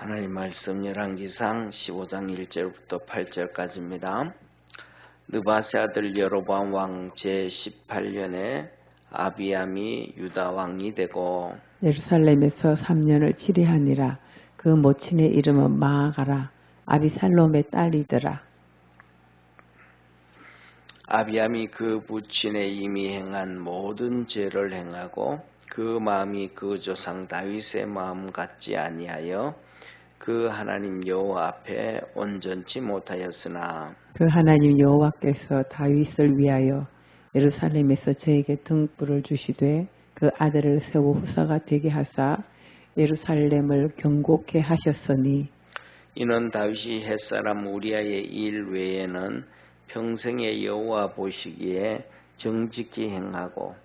하나님 말씀 열왕기상 15장 1절부터 8절까지입니다. 느바세 아들 여로보암 왕 제18년에 아비암이 유다 왕이 되고 예루살렘에서 3년을 치리하니라. 그 모친의 이름은 마아가라. 아비살롬의 딸이더라. 아비암이 그 부친의 이미 행한 모든 죄를 행하고 그 마음이 그 조상 다윗의 마음 같지 아니하여 그 하나님 여호와 앞에 온전치 못하였으나 그 하나님 여호와께서 다윗을 위하여 예루살렘에서 저에게 등불을 주시되 그 아들을 세워 후사가 되게 하사 예루살렘을 경고케 하셨으니 이는 다윗이 햇사람 우리아의 일 외에는 평생의 여호와 보시기에 정직히 행하고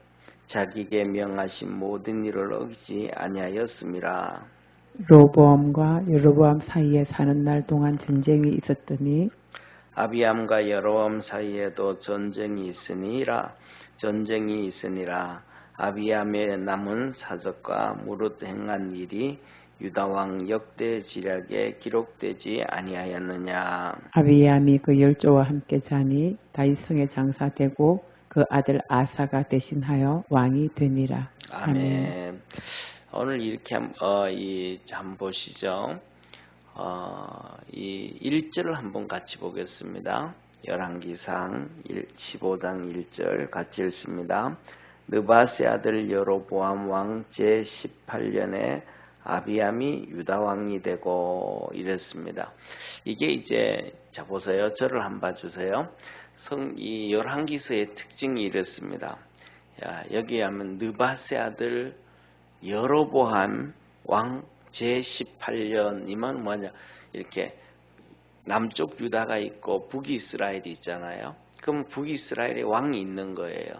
자기에게 명하신 모든 일을 어기지 아니하였음이라. 로보암과 여로보암 사이에 사는 날 동안 전쟁이 있었더니 아비암과 여로보암 사이에도 전쟁이 있으니라. 아비암의 남은 사적과 무릇 행한 일이 유다왕 역대지략에 기록되지 아니하였느냐. 아비암이 그 열조와 함께 자니 다윗성에 장사되고 그 아들 아사가 대신하여 왕이 되니라. 아멘. 오늘 이렇게 한번 보시죠. 이 1절을 한번 같이 보겠습니다. 열왕기상 15장 1절 같이 읽습니다. 느바세 아들 여로보암 왕 제18년에 아비암이 유다 왕이 되고 이랬습니다. 이게 이제 자 보세요. 저를 한번 봐주세요. 이 열왕기서의 특징이 이랬습니다. 여기 하면 느바세 아들 여로보암 왕 제18년이면 뭐냐, 이렇게 남쪽 유다가 있고 북이스라엘이 있잖아요. 그럼 북이스라엘에 왕이 있는 거예요.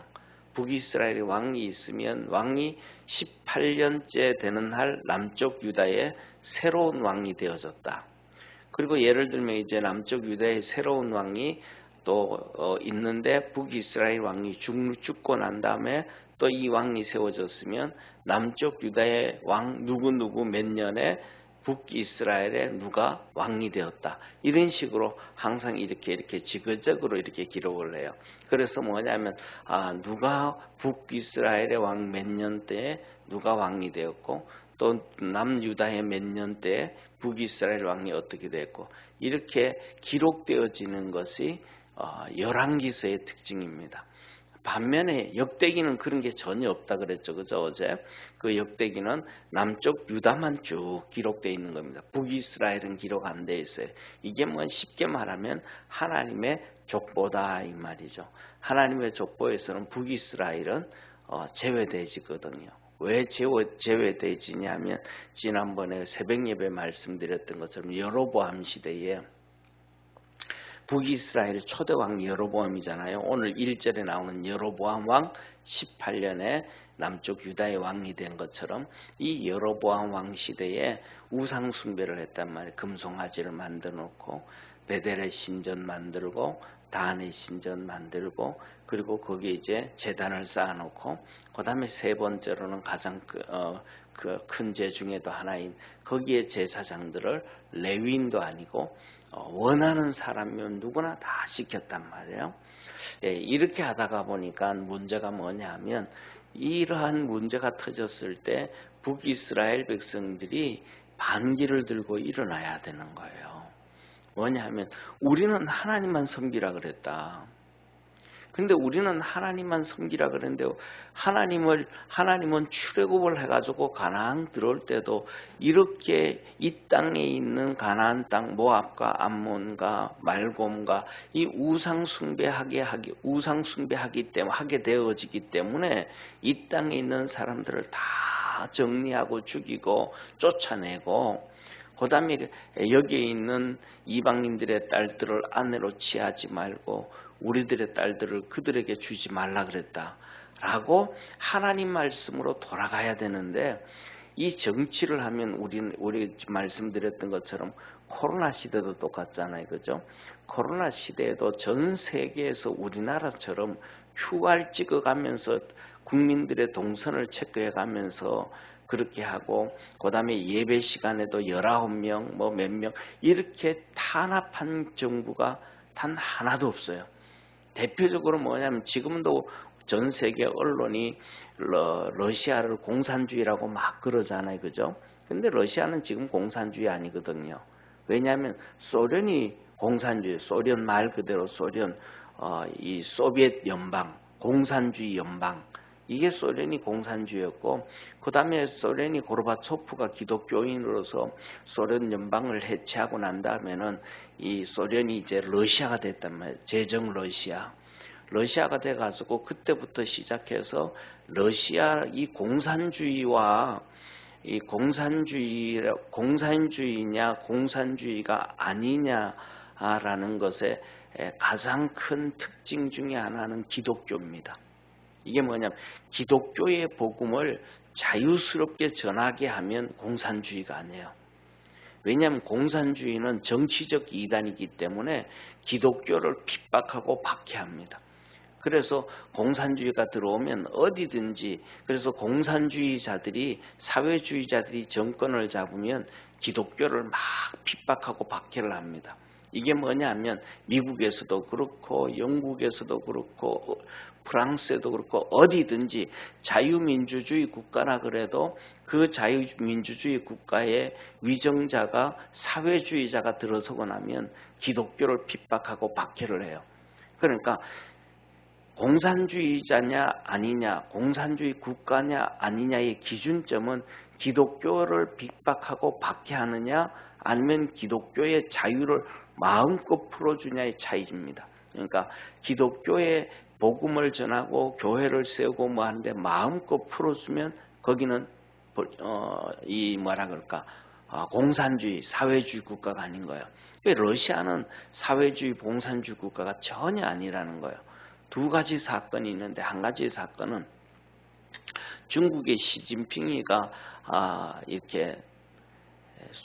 북이스라엘에 왕이 있으면 왕이 18년째 되는 할 남쪽 유다의 새로운 왕이 되어졌다. 그리고 예를 들면 이제 남쪽 유다의 새로운 왕이 또 있는데 북이스라엘 왕이 죽고 난 다음에 또 이 왕이 세워졌으면 남쪽 유다의 왕 누구 몇 년에 북이스라엘에 누가 왕이 되었다. 이런 식으로 항상 이렇게 지그적으로 이렇게 기록을 해요. 그래서 뭐냐면 누가 북이스라엘의 왕 몇 년 때에 누가 왕이 되었고 또 남유다의 몇 년 때에 북이스라엘 왕이 어떻게 됐고 이렇게 기록되어지는 것이 열왕기서의 특징입니다. 반면에 역대기는 그런 게 전혀 없다 그랬죠. 그죠? 어제 그 역대기는 남쪽 유다만 쭉 기록되어 있는 겁니다. 북이스라엘은 기록 안 돼 있어요. 이게 뭐 쉽게 말하면 하나님의 족보다 이 말이죠. 하나님의 족보에서는 북이스라엘은 제외되지거든요. 왜 제외되지냐면 지난번에 새벽 예배 말씀드렸던 것처럼 여로보암 시대에 북이스라엘 초대왕 여로보암이잖아요. 오늘 1절에 나오는 여로보암 왕 18년에 남쪽 유다의 왕이 된 것처럼 이 여로보암 왕 시대에 우상 숭배를 했단 말이에요. 금송아지를 만들어 놓고 베델의 신전 만들고 단의 신전 만들고 그리고 거기에 이제 제단을 쌓아놓고 그 다음에 세 번째로는 가장 큰 죄 중에도 하나인 거기에 제사장들을 레위인도 아니고 원하는 사람이면 누구나 다 시켰단 말이에요. 이렇게 하다가 보니까 문제가 뭐냐면 이러한 문제가 터졌을 때 북이스라엘 백성들이 반기를 들고 일어나야 되는 거예요. 뭐냐면 우리는 하나님만 섬기라 그랬다. 근데 우리는 하나님만 섬기라 그랬는데 하나님은 출애굽을 해가지고 가나안 들어올 때도 이렇게 이 땅에 있는 가나안 땅 모압과 암몬과 말곰과 이 우상 숭배하게 되어지기 때문에 이 땅에 있는 사람들을 다 정리하고 죽이고 쫓아내고 그 다음에 여기에 있는 이방인들의 딸들을 아내로 취하지 말고 우리들의 딸들을 그들에게 주지 말라 그랬다 라고 하나님 말씀으로 돌아가야 되는데 이 정치를 하면 우리 말씀드렸던 것처럼 코로나 시대도 똑같잖아요. 그죠? 코로나 시대에도 전 세계에서 우리나라처럼 QR 찍어가면서 국민들의 동선을 체크해가면서 그렇게 하고 그다음에 예배 시간에도 19명 뭐 몇 명 이렇게 탄압한 정부가 단 하나도 없어요. 대표적으로 뭐냐면 지금도 전 세계 언론이 러시아를 공산주의라고 막 그러잖아요. 그죠? 근데 러시아는 지금 공산주의 아니거든요. 왜냐하면 소련이 공산주의, 소련 말 그대로 소련, 이 소비에트 연방, 공산주의 연방, 이게 소련이 공산주의였고, 그 다음에 소련이 고르바초프가 기독교인으로서 소련 연방을 해체하고 난 다음에는 이 소련이 이제 러시아가 됐단 말이에요. 제정 러시아. 러시아가 돼가지고 그때부터 시작해서 러시아 이 공산주의와 이 공산주의냐 공산주의가 아니냐라는 것의 가장 큰 특징 중에 하나는 기독교입니다. 이게 뭐냐면 기독교의 복음을 자유스럽게 전하게 하면 공산주의가 아니에요. 왜냐하면 공산주의는 정치적 이단이기 때문에 기독교를 핍박하고 박해합니다. 그래서 공산주의가 들어오면 어디든지, 그래서 공산주의자들이, 사회주의자들이 정권을 잡으면 기독교를 막 핍박하고 박해를 합니다. 이게 뭐냐면 미국에서도 그렇고 영국에서도 그렇고 프랑스에도 그렇고 어디든지 자유민주주의 국가라 그래도 그 자유민주주의 국가의 위정자가 사회주의자가 들어서고 나면 기독교를 핍박하고 박해를 해요. 그러니까 공산주의자냐 아니냐, 공산주의 국가냐 아니냐의 기준점은 기독교를 핍박하고 박해하느냐 아니면 기독교의 자유를 마음껏 풀어주냐의 차이입니다. 그러니까 기독교의 복음을 전하고 교회를 세우고 뭐 하는데 마음껏 풀어주면 거기는 이 뭐라 그럴까 공산주의, 사회주의 국가가 아닌 거예요. 러시아는 사회주의, 공산주의 국가가 전혀 아니라는 거예요. 두 가지 사건이 있는데 한 가지 사건은 중국의 시진핑이가 이렇게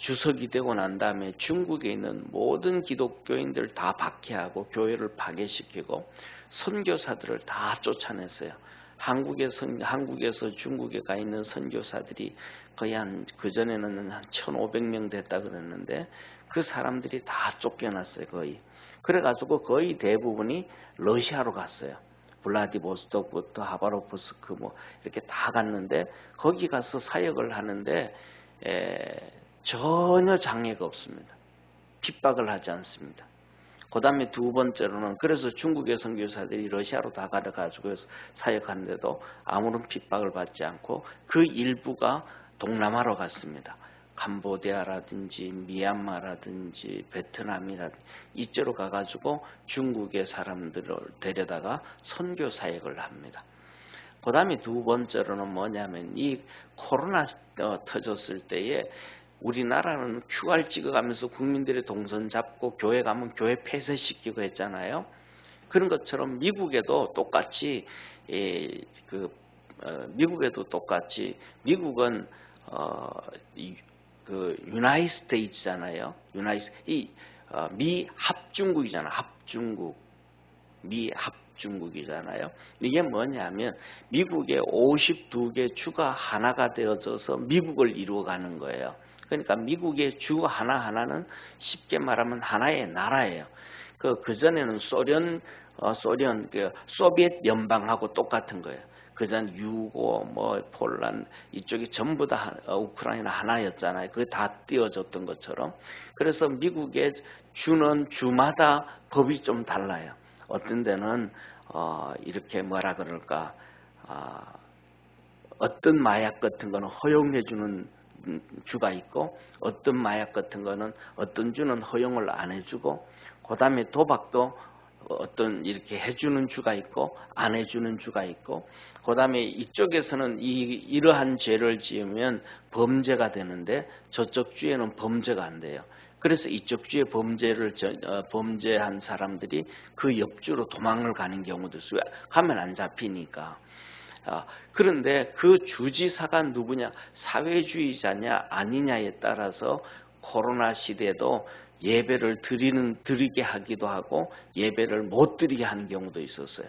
주석이 되고 난 다음에 중국에 있는 모든 기독교인들을 다 박해하고 교회를 파괴시키고 선교사들을 다 쫓아냈어요. 한국에서 중국에 가 있는 선교사들이 거의 그전에는 한 1,500명 됐다 그랬는데 그 사람들이 다 쫓겨났어요. 거의. 그래가지고 거의 대부분이 러시아로 갔어요. 블라디보스톡부터 하바롭스크 뭐 이렇게 다 갔는데 거기 가서 사역을 하는데 전혀 장애가 없습니다. 핍박을 하지 않습니다. 그 다음에 두 번째로는 그래서 중국의 선교사들이 러시아로 다 가가지고 사역하는데도 아무런 핍박을 받지 않고 그 일부가 동남아로 갔습니다. 캄보디아라든지 미얀마라든지 베트남이라든지 이쪽으로 가가지고 중국의 사람들을 데려다가 선교 사역을 합니다. 그 다음에 두 번째로는 뭐냐면 이 코로나 터졌을 때에 우리나라는 QR 찍어가면서 국민들의 동선 잡고 교회 가면 교회 폐쇄시키고 했잖아요. 그런 것처럼 미국에도 똑같이 미국은 그 유나이티드 스테이츠잖아요. 미 합중국이잖아. 미 합중국이잖아요. 이게 뭐냐면 미국의 52개 주가 하나가 되어져서 미국을 이루어가는 거예요. 그러니까 미국의 주 하나하나는 쉽게 말하면 하나의 나라예요. 그전에는 소련 소비에트 연방하고 똑같은 거예요. 그전 유고 폴란드 이쪽이 전부 다 우크라이나 하나였잖아요. 그게 다 띄워졌던 것처럼. 그래서 미국의 주는 주마다 법이 좀 달라요. 어떤 데는 이렇게 뭐라 그럴까 어떤 마약 같은 거는 허용해 주는 주가 있고 어떤 마약 같은 거는 어떤 주는 허용을 안 해주고 그 다음에 도박도 어떤 이렇게 해주는 주가 있고 안 해주는 주가 있고 그 다음에 이쪽에서는 이러한 죄를 지으면 범죄가 되는데 저쪽 주에는 범죄가 안 돼요. 그래서 이쪽 주에 범죄한 사람들이 그 옆주로 도망을 가는 경우도 있어요. 가면 안 잡히니까. 그런데 그 주지사가 누구냐, 사회주의자냐 아니냐에 따라서 코로나 시대에도 예배를 드리게 하기도 하고 예배를 못 드리게 하는 경우도 있었어요.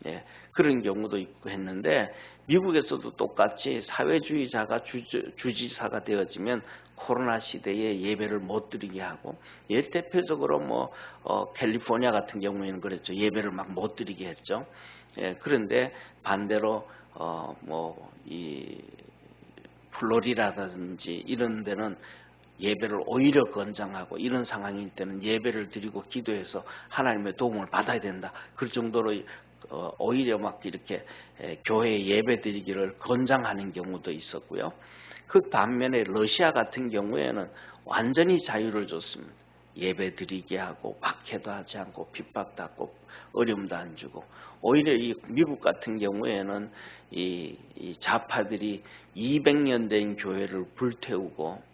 예, 그런 경우도 있고 했는데 미국에서도 똑같이 사회주의자가 주지사가 되어지면 코로나 시대에 예배를 못 드리게 하고, 대표적으로 캘리포니아 같은 경우에는 그랬죠. 예배를 막 못 드리게 했죠. 예, 그런데 반대로 이 플로리다라든지 이런 데는 예배를 오히려 권장하고, 이런 상황일 때는 예배를 드리고 기도해서 하나님의 도움을 받아야 된다. 그 정도로 오히려 막 이렇게 교회에 예배 드리기를 권장하는 경우도 있었고요. 그 반면에 러시아 같은 경우에는 완전히 자유를 줬습니다. 예배 드리게 하고 박해도 하지 않고 핍박도 하고 어려움도 안 주고, 오히려 이 미국 같은 경우에는 이 좌파들이 200년 된 교회를 불태우고,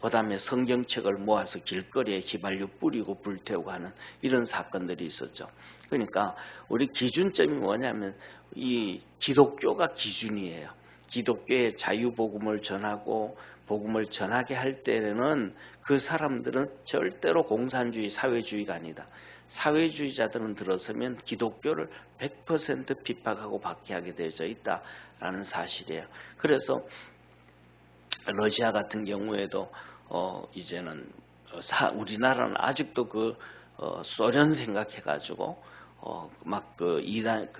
그 다음에 성경책을 모아서 길거리에 휘발유 뿌리고 불태우고 하는 이런 사건들이 있었죠. 그러니까 우리 기준점이 뭐냐면 이 기독교가 기준이에요. 기독교의 자유복음을 전하고 복음을 전하게 할 때는 그 사람들은 절대로 공산주의, 사회주의가 아니다. 사회주의자들은 들어서면 기독교를 100% 핍박하고 박해하게 되어져 있다라는 사실이에요. 그래서 러시아 같은 경우에도 이제는 우리나라는 아직도 소련 생각해가지고 막 이단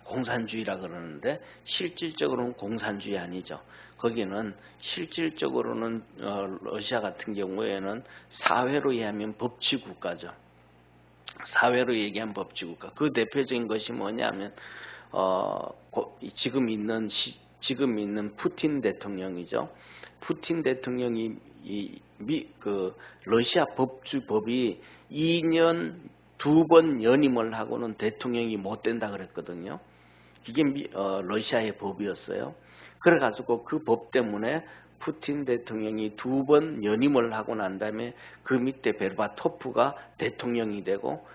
공산주의라 그러는데 실질적으로는 공산주의 아니죠. 거기는 실질적으로는 러시아 같은 경우에는 사회로 의하면 법치국가죠. 사회로 얘기한 법치국가. 그 대표적인 것이 뭐냐면 지금 있는 푸틴 대통령이죠. 푸틴 대통령이 러시아 법이 2년 2번 연임을 하고는 대통령이 못 된다 그랬거든요. 이게 러시아의 법이었어요. 그래가지고 그 법 때문에 푸틴 대통령이 2번 연임을 하고 난 다음에 그 밑에 베르바토프가 대통령이 되고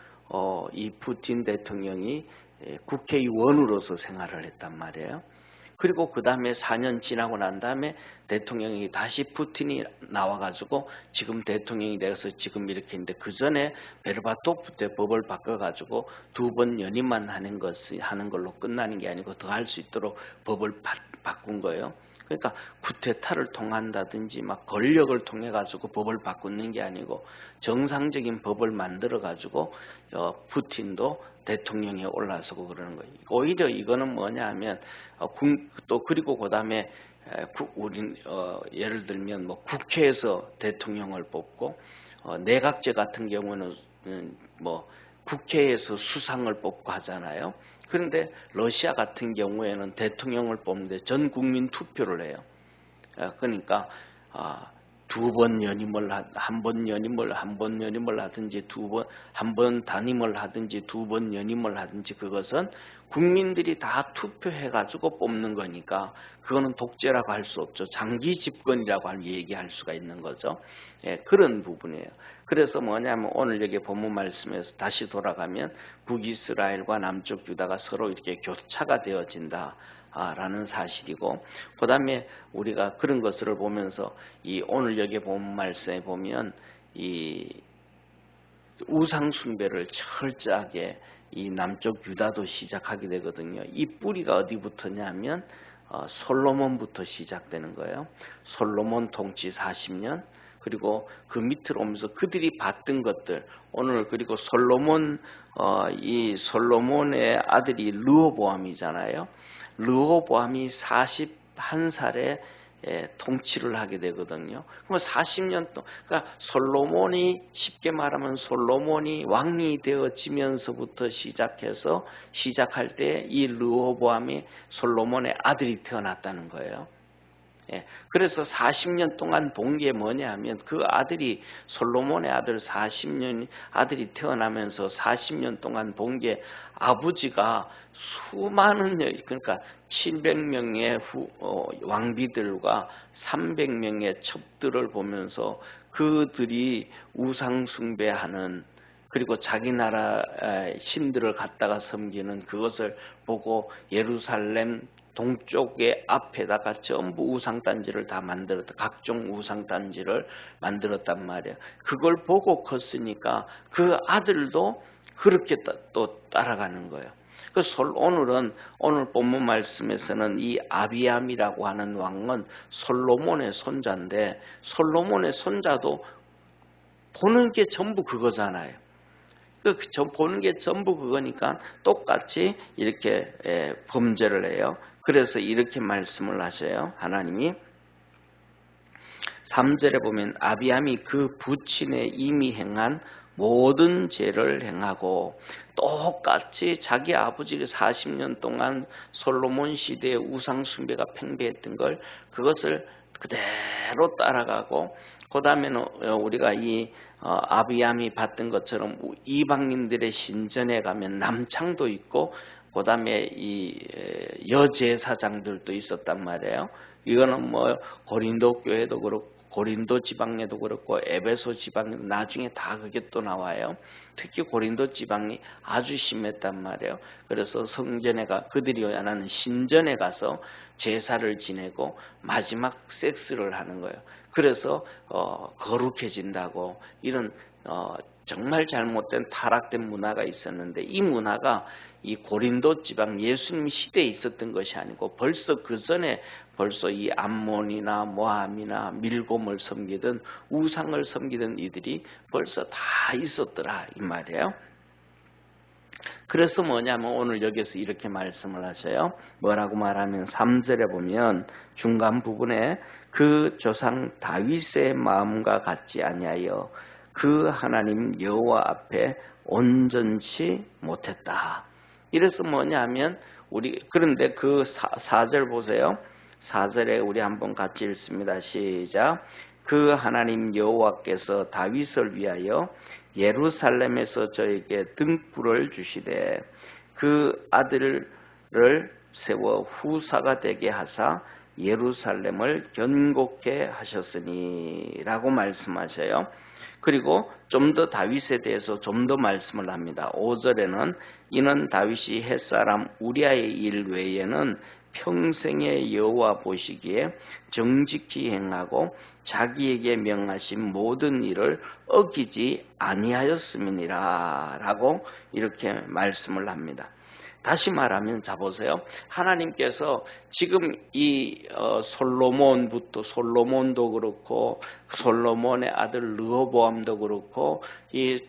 이 푸틴 대통령이 국회의원으로서 생활을 했단 말이에요. 그리고 그 다음에 4년 지나고 난 다음에 대통령이 다시 푸틴이 나와가지고 지금 대통령이 돼서 지금 이렇게 했는데, 그 전에 베르바토프 때 법을 바꿔가지고 2번 연임만 하는 걸로 끝나는 게 아니고 더 할 수 있도록 법을 바꾼 거예요. 그러니까 쿠데타를 통한다든지 막 권력을 통해 가지고 법을 바꾸는 게 아니고 정상적인 법을 만들어 가지고 푸틴도 대통령에 올라서고 그러는 거예요. 오히려 이거는 뭐냐 하면 또 그리고 그다음에 우린 예를 들면 국회에서 대통령을 뽑고 내각제 같은 경우는 국회에서 수상을 뽑고 하잖아요. 그런데 러시아 같은 경우에는 대통령을 뽑는데 전 국민 투표를 해요. 그러니까 2번 연임을 한 번 연임을 하든지 한 번 단임을 하든지 2번 연임을 하든지 그것은 국민들이 다 투표해가지고 뽑는 거니까 그거는 독재라고 할 수 없죠. 장기 집권이라고 얘기할 수가 있는 거죠. 그런 부분이에요. 그래서 뭐냐면 오늘 여기 본문 말씀에서 다시 돌아가면 북이스라엘과 남쪽 유다가 서로 이렇게 교차가 되어진다. 라는 사실이고, 그 다음에 우리가 그런 것을 보면서 이 오늘 여기 본 말씀에 보면 이 우상 숭배를 철저하게 이 남쪽 유다도 시작하게 되거든요. 이 뿌리가 어디부터냐면 솔로몬부터 시작되는 거예요. 솔로몬 통치 40년, 그리고 그 밑으로 오면서 그들이 봤던 것들, 오늘 그리고 이 솔로몬의 아들이 르호보암이잖아요. 르호보암이 41살에 통치를 하게 되거든요. 그럼 40년 동안, 그러니까 솔로몬이, 쉽게 말하면 솔로몬이 왕이 되어지면서부터 시작할 때 이 르호보암이 솔로몬의 아들이 태어났다는 거예요. 그래서 40년 동안 본 게 뭐냐 하면 그 아들이 솔로몬의 아들 40년 아들이 태어나면서 40년 동안 본 게 아버지가 수많은 그러니까 700명의 왕비들과 300명의 첩들을 보면서 그들이 우상 숭배하는, 그리고 자기 나라 신들을 갖다가 섬기는 그것을 보고 예루살렘 동쪽의 앞에다가 전부 우상단지를 다 만들었다. 각종 우상단지를 만들었단 말이에요. 그걸 보고 컸으니까 그 아들도 그렇게 또 따라가는 거예요. 오늘 본문 말씀에서는 이 아비암이라고 하는 왕은 솔로몬의 손자인데 솔로몬의 손자도 보는 게 전부 그거잖아요. 보는 게 전부 그거니까 똑같이 이렇게 범죄를 해요. 그래서 이렇게 말씀을 하셔요. 하나님이 3절에 보면 아비암이 그 부친에 이미 행한 모든 죄를 행하고 똑같이 자기 아버지가 40년 동안 솔로몬 시대의 우상 숭배가 팽배했던 걸 그것을 그대로 따라가고 그 다음에는 우리가 이 아비암이 봤던 것처럼 이방인들의 신전에 가면 남창도 있고 그 다음에 이 여제사장들도 있었단 말이에요. 이거는 뭐 고린도 교회도 그렇고 고린도 지방에도 그렇고 에베소 지방에도 나중에 다 그게 또 나와요. 특히 고린도 지방이 아주 심했단 말이에요. 그래서 성전에 그들이 원하는 신전에 가서 제사를 지내고 마지막 섹스를 하는 거예요. 그래서 거룩해진다고 이런 정말 잘못된 타락된 문화가 있었는데 이 문화가 이 고린도 지방 예수님 시대에 있었던 것이 아니고 벌써 그 전에 이 암몬이나 모함이나 밀곰을 섬기던 우상을 섬기던 이들이 벌써 다 있었더라 이 말이에요. 그래서 뭐냐면 오늘 여기서 이렇게 말씀을 하셔요. 뭐라고 말하면 3절에 보면 중간 부분에 그 조상 다윗의 마음과 같지 아니하여 그 하나님 여호와 앞에 온전치 못했다. 이래서 뭐냐면 그런데 그 4절 보세요. 4절에 우리 한번 같이 읽습니다. 시작. 그 하나님 여호와께서 다윗을 위하여 예루살렘에서 저에게 등불을 주시되 그 아들을 세워 후사가 되게 하사 예루살렘을 견고케 하셨으니 라고 말씀하셔요. 그리고 좀 더 다윗에 대해서 좀 더 말씀을 합니다. 5절에는 이는 다윗이 햇사람 우리아의 일 외에는 평생의 여호와 보시기에 정직히 행하고 자기에게 명하신 모든 일을 어기지 아니하였음이니라 라고 이렇게 말씀을 합니다. 다시 말하면 자 보세요. 하나님께서 지금 이 솔로몬도 그렇고 솔로몬의 아들 르호보암도 그렇고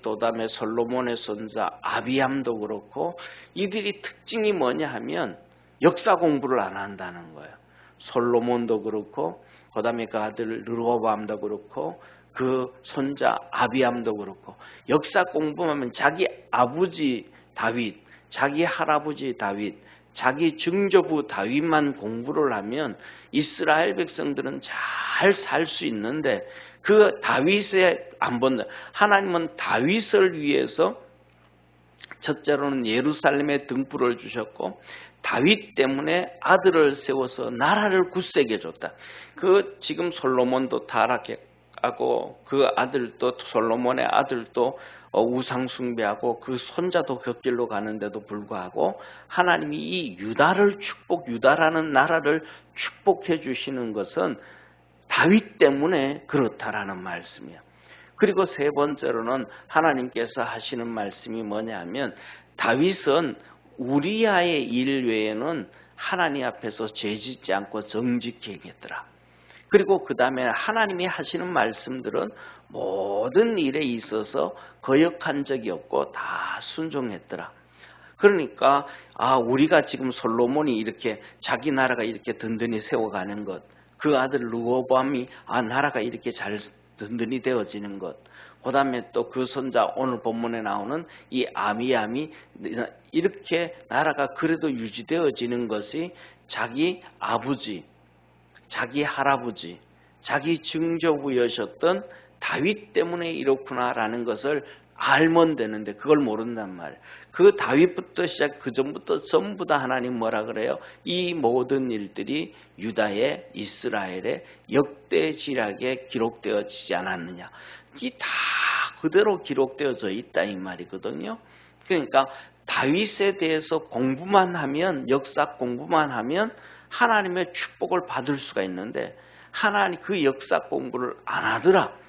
또 다음에 솔로몬의 손자 아비암도 그렇고 이들이 특징이 뭐냐 하면 역사 공부를 안 한다는 거예요. 솔로몬도 그렇고 그 다음에 그 아들 르호보암도 그렇고 그 손자 아비암도 그렇고 역사 공부하면 자기 아버지 다윗 자기 할아버지 다윗, 자기 증조부 다윗만 공부를 하면 이스라엘 백성들은 잘 살 수 있는데 그 다윗에 안 본다. 하나님은 다윗을 위해서 첫째로는 예루살렘에 등불을 주셨고 다윗 때문에 아들을 세워서 나라를 굳세게 줬다. 지금 솔로몬도 타락하고 그 아들도 솔로몬의 아들도 우상 숭배하고 그 손자도 그 길로 가는데도 불구하고 하나님이 이 유다라는 나라를 축복해 주시는 것은 다윗 때문에 그렇다라는 말씀이에요. 그리고 세 번째로는 하나님께서 하시는 말씀이 뭐냐면 다윗은 우리아의 일 외에는 하나님 앞에서 죄짓지 않고 정직히 행했더라. 그리고 그 다음에 하나님이 하시는 말씀들은 모든 일에 있어서 거역한 적이 없고 다 순종했더라. 그러니까 우리가 지금 솔로몬이 이렇게 자기 나라가 이렇게 든든히 세워가는 것, 그 아들 르호보암이 나라가 이렇게 잘 든든히 되어지는 것, 그 다음에 또 그 손자 오늘 본문에 나오는 이 아비암이 이렇게 나라가 그래도 유지되어지는 것이 자기 아버지, 자기 할아버지, 자기 증조부여셨던 다윗 때문에 이렇구나라는 것을 알면 되는데 그걸 모른단 말이에요. 그 다윗부터 그 전부터 전부 다 하나님 뭐라 그래요? 이 모든 일들이 유다의 이스라엘의 역대지략에 기록되어지지 않았느냐. 이 다 그대로 기록되어져 있다 이 말이거든요. 그러니까 다윗에 대해서 공부만 하면 역사 공부만 하면 하나님의 축복을 받을 수가 있는데 하나님 그 역사 공부를 안 하더라.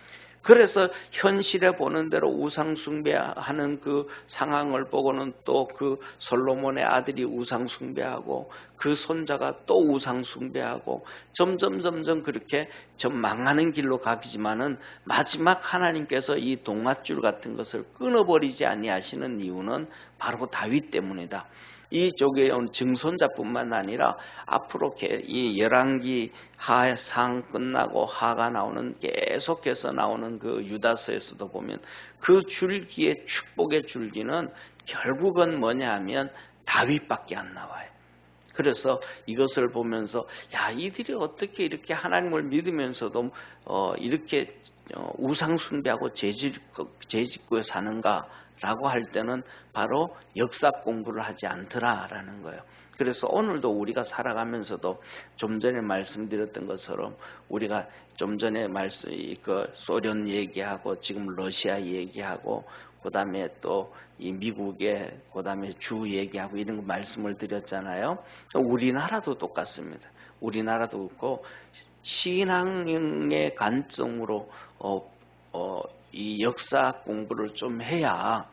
그래서 현실에 보는 대로 우상 숭배하는 그 상황을 보고는 또 그 솔로몬의 아들이 우상 숭배하고 그 손자가 또 우상 숭배하고 점점 그렇게 좀 망하는 길로 가지만은 마지막 하나님께서 이 동아줄 같은 것을 끊어버리지 아니하시는 이유는 바로 다윗 때문이다. 이쪽에 온 증손자뿐만 아니라 앞으로 이 열왕기 하상 끝나고 하가 나오는 계속해서 나오는 그 유다서에서도 보면 그 줄기의 축복의 줄기는 결국은 뭐냐 하면 다윗밖에 안 나와요. 그래서 이것을 보면서 야, 이들이 어떻게 이렇게 하나님을 믿으면서도 이렇게 우상 숭배하고 죄짓고 사는가 라고 할 때는 바로 역사 공부를 하지 않더라라는 거예요. 그래서 오늘도 우리가 살아가면서도 좀 전에 말씀드렸던 것처럼 우리가 좀 전에 소련 얘기하고 지금 러시아 얘기하고 그다음에 또 이 미국의 그다음에 주 얘기하고 이런 거 말씀을 드렸잖아요. 우리나라도 똑같습니다. 우리나라도 그렇고 신앙의 관점으로 이 역사 공부를 좀 해야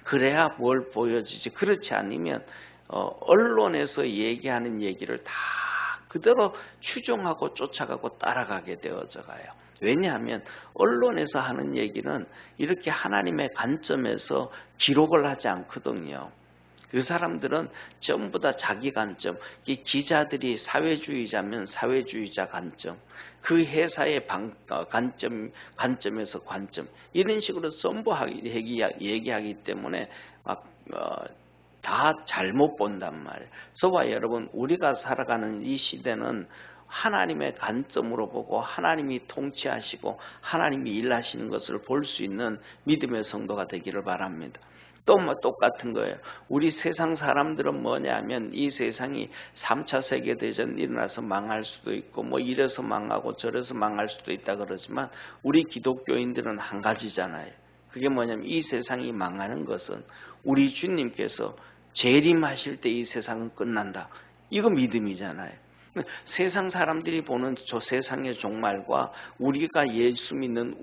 그래야 뭘 보여지지. 그렇지 않으면 언론에서 얘기하는 얘기를 다 그대로 추종하고 쫓아가고 따라가게 되어져 가요. 왜냐하면 언론에서 하는 얘기는 이렇게 하나님의 관점에서 기록을 하지 않거든요. 그 사람들은 전부 다 자기 관점, 이 기자들이 사회주의자면 사회주의자 관점, 그 회사의 관점에서 관점, 이런 식으로 전부 얘기하기 때문에 다 잘못 본단 말이에요. 저와 여러분, 우리가 살아가는 이 시대는 하나님의 관점으로 보고 하나님이 통치하시고 하나님이 일하시는 것을 볼 수 있는 믿음의 성도가 되기를 바랍니다. 또 똑같은 거예요. 우리 세상 사람들은 뭐냐면 이 세상이 3차 세계대전 일어나서 망할 수도 있고 뭐 이래서 망하고 저래서 망할 수도 있다 그러지만 우리 기독교인들은 한 가지잖아요. 그게 뭐냐면 이 세상이 망하는 것은 우리 주님께서 재림하실 때 이 세상은 끝난다. 이거 믿음이잖아요. 세상 사람들이 보는 저 세상의 종말과 우리가 예수님을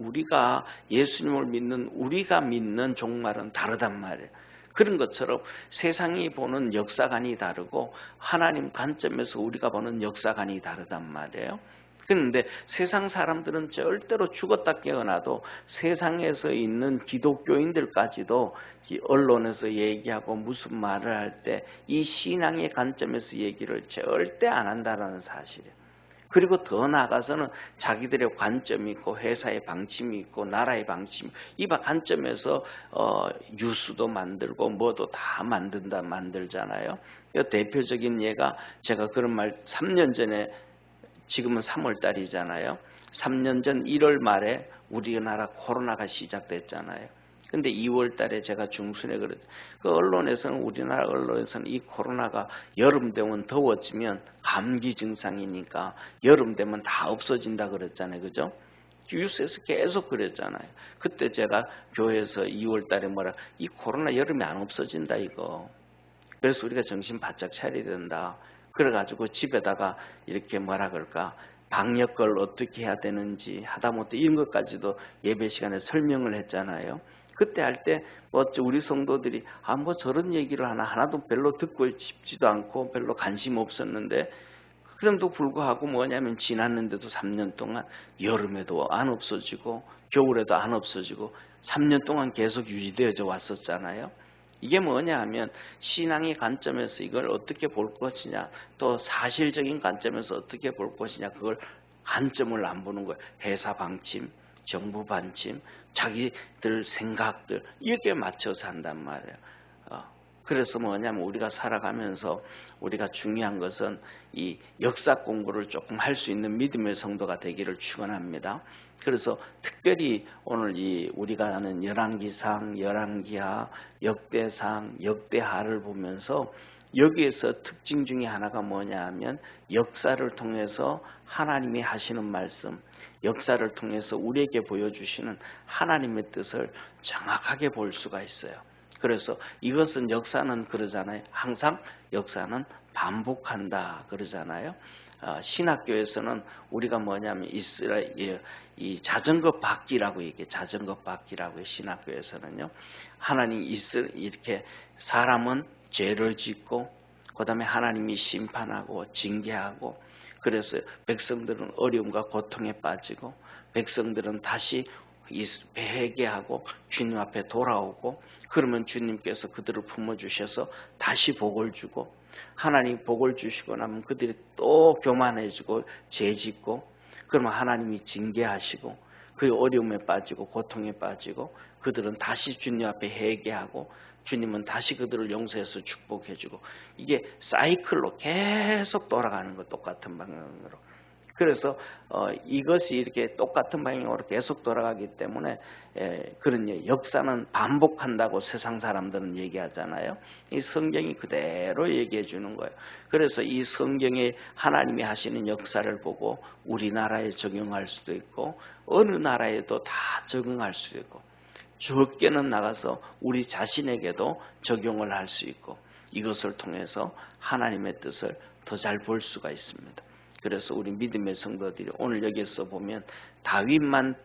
믿는 우리가 믿는 종말은 다르단 말이에요. 그런 것처럼 세상이 보는 역사관이 다르고 하나님 관점에서 우리가 보는 역사관이 다르단 말이에요. 그런데 세상 사람들은 절대로 죽었다 깨어나도 세상에서 있는 기독교인들까지도 언론에서 얘기하고 무슨 말을 할 때 이 신앙의 관점에서 얘기를 절대 안 한다는 사실이에요. 그리고 더 나아가서는 자기들의 관점이 있고 회사의 방침이 있고 나라의 방침, 이 관점에서 뉴스도 만들고 뭐도 다 만들잖아요. 대표적인 예가 제가 그런 말 3년 전에, 지금은 3월 달이잖아요. 3년 전 1월 말에 우리나라 코로나가 시작됐잖아요. 근데 2월 달에 제가 중순에 그랬죠. 그 언론에서는, 우리나라 언론에서는 이 코로나가 여름 되면 더워지면 감기 증상이니까 여름 되면 다 없어진다 그랬잖아요. 그죠? 뉴스에서 계속 그랬잖아요. 그때 제가 교회에서 2월 달에 이 코로나 여름에 안 없어진다 이거. 그래서 우리가 정신 바짝 차려야 된다. 그래가지고 집에다가 이렇게 방역을 어떻게 해야 되는지 하다못해 이런 것까지도 예배 시간에 설명을 했잖아요. 그때 할 때 우리 성도들이 저런 얘기를 하나도 별로 듣고 싶지도 않고 별로 관심 없었는데, 그럼에도 불구하고 뭐냐면 지났는데도 3년 동안 여름에도 안 없어지고 겨울에도 안 없어지고 3년 동안 계속 유지되어져 왔었잖아요. 이게 뭐냐 하면 신앙의 관점에서 이걸 어떻게 볼 것이냐, 또 사실적인 관점에서 어떻게 볼 것이냐, 그걸 관점을 안 보는 거예요. 회사 방침, 정부 방침, 자기들 생각들, 이렇게 맞춰서 한단 말이에요. 그래서 뭐냐면 우리가 살아가면서 우리가 중요한 것은 이 역사 공부를 조금 할 수 있는 믿음의 성도가 되기를 축원합니다. 그래서 특별히 오늘 우리가 하는 열왕기상, 열왕기하, 역대상, 역대하를 보면서 여기에서 특징 중에 하나가 뭐냐 하면 역사를 통해서 하나님이 하시는 말씀, 역사를 통해서 우리에게 보여주시는 하나님의 뜻을 정확하게 볼 수가 있어요. 그래서 이것은 역사는 그러잖아요. 항상 역사는 반복한다 그러잖아요. 신학교에서는 우리가 뭐냐면 이스라엘 이 자전거 바퀴라고 얘기해. 자전거 바퀴라고 해. 신학교에서는요. 하나님 이렇게 사람은 죄를 짓고 그다음에 하나님이 심판하고 징계하고 그래서 백성들은 어려움과 고통에 빠지고 백성들은 다시 회개하고 주님 앞에 돌아오고 그러면 주님께서 그들을 품어주셔서 다시 복을 주고 하나님 복을 주시고 나면 그들이 또 교만해지고 죄짓고 그러면 하나님이 징계하시고 그 어려움에 빠지고 고통에 빠지고 그들은 다시 주님 앞에 회개하고 주님은 다시 그들을 용서해서 축복해주고 이게 사이클로 계속 돌아가는 거 똑같은 방향으로. 그래서 이것이 이렇게 똑같은 방향으로 계속 돌아가기 때문에 그런 역사는 반복한다고 세상 사람들은 얘기하잖아요. 이 성경이 그대로 얘기해 주는 거예요. 그래서 이 성경에 하나님이 하시는 역사를 보고 우리나라에 적용할 수도 있고 어느 나라에도 다 적용할 수도 있고 적게는 나가서 우리 자신에게도 적용을 할 수 있고 이것을 통해서 하나님의 뜻을 더 잘 볼 수가 있습니다. 그래서 우리 믿음의 성도들이 오늘 여기서 보면 다윗만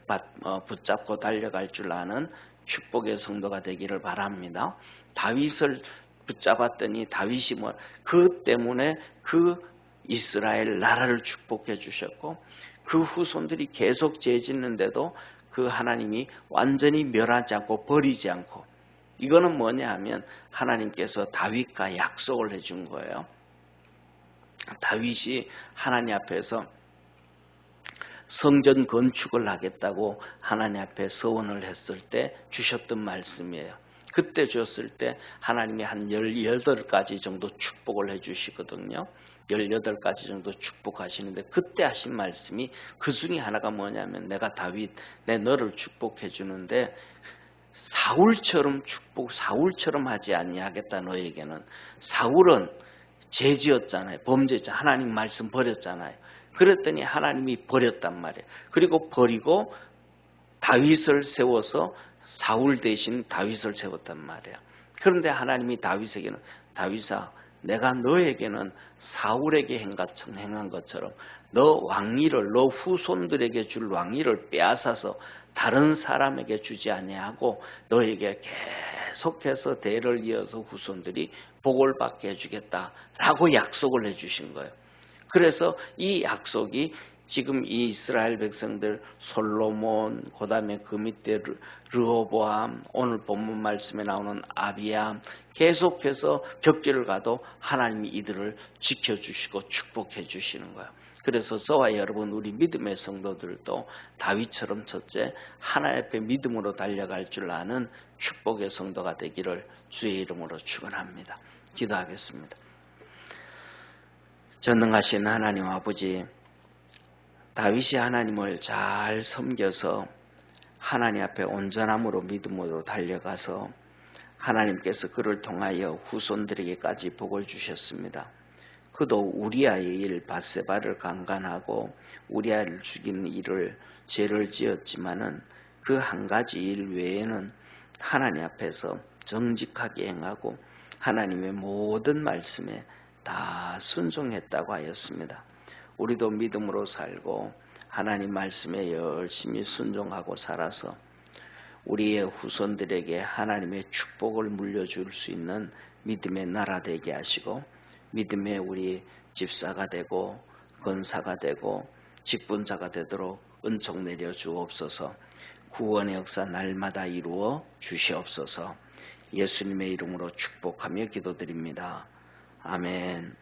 붙잡고 달려갈 줄 아는 축복의 성도가 되기를 바랍니다. 다윗을 붙잡았더니 다윗이 그 때문에 그 이스라엘 나라를 축복해 주셨고 그 후손들이 계속 죄 짓는데도 그 하나님이 완전히 멸하지 않고 버리지 않고 이거는 뭐냐 하면 하나님께서 다윗과 약속을 해준 거예요. 다윗이 하나님 앞에서 성전 건축을 하겠다고 하나님 앞에 서원을 했을 때 주셨던 말씀이에요. 그때 주었을 때 하나님이 한 18가지 정도 축복을 해주시거든요. 18가지 정도 축복하시는데 그때 하신 말씀이 그 중에 하나가 뭐냐면 내가 다윗 내 너를 축복해 주는데 사울처럼 하지 아니하겠다 너에게는. 사울은 죄지었잖아요. 범죄자 하나님 말씀 버렸잖아요. 그랬더니 하나님이 버렸단 말이에요. 그리고 버리고 다윗을 세워서 사울 대신 다윗을 세웠단 말이에요. 그런데 하나님이 다윗에게는 다윗아 내가 너에게는 사울에게 행한 것처럼 너 왕위를 너 후손들에게 줄 왕위를 빼앗아서 다른 사람에게 주지 아니하고 너에게 계속해서 대를 이어서 후손들이 복을 받게 해주겠다라고 약속을 해주신 거예요. 그래서 이 약속이 지금 이 이스라엘 백성들 솔로몬 그다음에 그 밑에 르호보암 오늘 본문 말씀에 나오는 아비암 계속해서 격기를 가도 하나님이 이들을 지켜주시고 축복해 주시는 거예요. 그래서 저와 여러분 우리 믿음의 성도들도 다윗처럼 첫째 하나님 앞에 믿음으로 달려갈 줄 아는 축복의 성도가 되기를 주의 이름으로 축원합니다. 기도하겠습니다. 전능하신 하나님 아버지 다윗이 하나님을 잘 섬겨서 하나님 앞에 온전함으로 믿음으로 달려가서 하나님께서 그를 통하여 후손들에게까지 복을 주셨습니다. 그도 우리아의 일 밧세바를 강간하고 우리아를 죽이는 일을 죄를 지었지만은 그 한 가지 일 외에는 하나님 앞에서 정직하게 행하고 하나님의 모든 말씀에 다 순종했다고 하였습니다. 우리도 믿음으로 살고 하나님 말씀에 열심히 순종하고 살아서 우리의 후손들에게 하나님의 축복을 물려줄 수 있는 믿음의 나라 되게 하시고 믿음의 우리 집사가 되고 권사가 되고 직분자가 되도록 은총 내려 주옵소서. 구원의 역사 날마다 이루어 주시옵소서. 예수님의 이름으로 축복하며 기도드립니다. 아멘.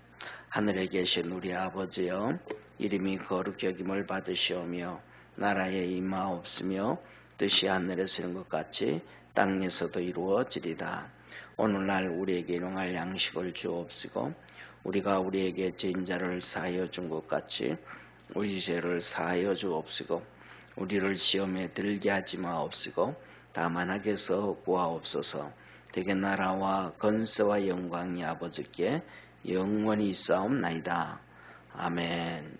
하늘에 계신 우리 아버지여 이름이 거룩히 여김을 받으시오며 나라에 임하옵으며 뜻이 하늘에서 이룬 것 같이 땅에서도 이루어지리다. 오늘날 우리에게 일용할 양식을 주옵시고 우리가 우리에게 죄인 자를 사하여 준 것 같이 우리 죄를 사하여 주옵시고 우리를 시험에 들게 하지 마옵시고 다만 악에서 구하옵소서. 대개 나라와 권세와 영광이 아버지께 영원히 있사옵나이다. 아멘.